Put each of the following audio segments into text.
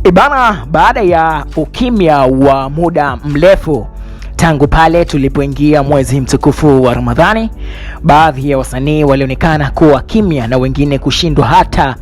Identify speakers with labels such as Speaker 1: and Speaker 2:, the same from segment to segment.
Speaker 1: Ibana, baada ya ukimya wa muda mrefu tangu pale tulipoingia mwezi mtukufu wa Ramadhani, baadhi ya wasanii walionekana kuwa kimya na wengine kushindwa hata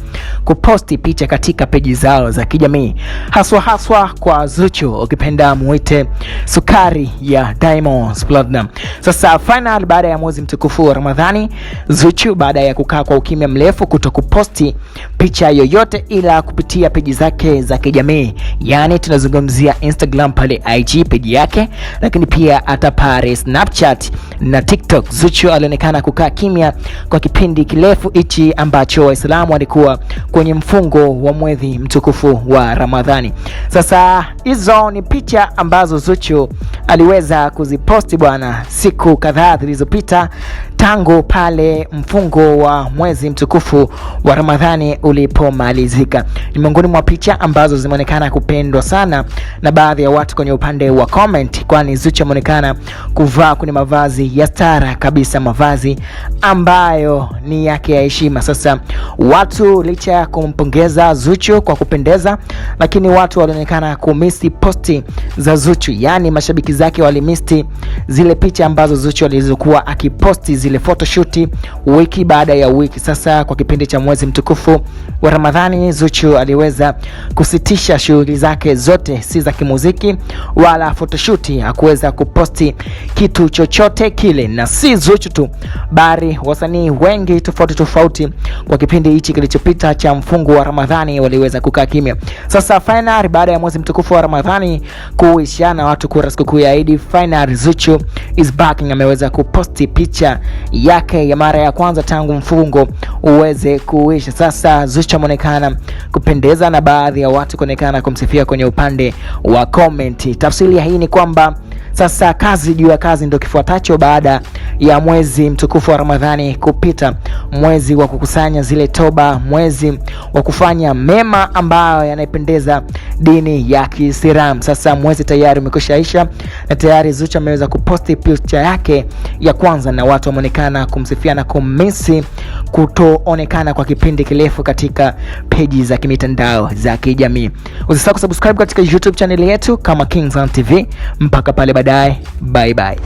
Speaker 1: kuposti picha katika peji zao za kijamii, haswa kwa Zuchu, ukipenda muite sukari ya Diamond Platnumz. Sasa final, baada ya mwezi mtukufu wa Ramadhani, Zuchu baada ya kukaa kwa ukimya mrefu kutokuposti picha yoyote ila kupitia peji zake za kijamii, yani tunazungumzia Instagram pale IG page yake, lakini pia hata pale Snapchat na TikTok, Zuchu alionekana kukaa kimya kwa kipindi kirefu hichi ambacho Waislamu walikuwa kwenye mfungo wa mwezi mtukufu wa Ramadhani. Sasa hizo ni picha ambazo Zuchu aliweza kuziposti bwana siku kadhaa zilizopita tangu pale mfungo wa mwezi mtukufu wa Ramadhani ulipomalizika. Ni miongoni mwa picha ambazo zimeonekana kupendwa sana na baadhi ya watu kwenye upande wa comment, kwani Zuchu ameonekana kuvaa kwenye mavazi ya stara kabisa, mavazi ambayo ni yake ya heshima. Sasa watu licha ya kumpongeza Zuchu kwa kupendeza, lakini watu walionekana kumisi posti za Zuchu, yani mashabiki zake walimisi zile picha ambazo Zuchu alizokuwa akiposti, zile photoshoot wiki baada ya wiki. Sasa kwa kipindi cha mwezi mtukufu wa Ramadhani, Zuchu aliweza kusitisha shughuli zake zote, si za kimuziki wala photoshoot, hakuweza kuposti kitu chochote kile. Na si Zuchu tu, bali wasanii wengi tofauti kwa kipindi hichi kilichopita cha mfungo wa Ramadhani waliweza kukaa kimya. Sasa final, baada ya mwezi mtukufu wa Ramadhani kuishana, watu kura siku ya Eid, final Zuchu is back, ameweza kuposti picha yake ya mara ya kwanza tangu mfungo uweze kuisha. Sasa Zuchu ameonekana kupendeza na baadhi ya watu kuonekana kumsifia kwenye upande wa comment. Tafsiri hii ni kwamba sasa kazi juu ya kazi ndio kifuatacho baada ya mwezi mtukufu wa Ramadhani kupita, mwezi wa kukusanya zile toba, mwezi wa kufanya mema ambayo yanaipendeza dini ya Kiislamu. Sasa mwezi tayari umekwishaisha na tayari Zuchu ameweza kuposti picha yake ya kwanza na watu wameonekana kumsifia na kumisi kutoonekana kwa kipindi kirefu katika peji za kimitandao za kijamii. Usisahau kusubscribe katika YouTube channel yetu kama Kings TV. Mpaka pale baadaye, bye bye.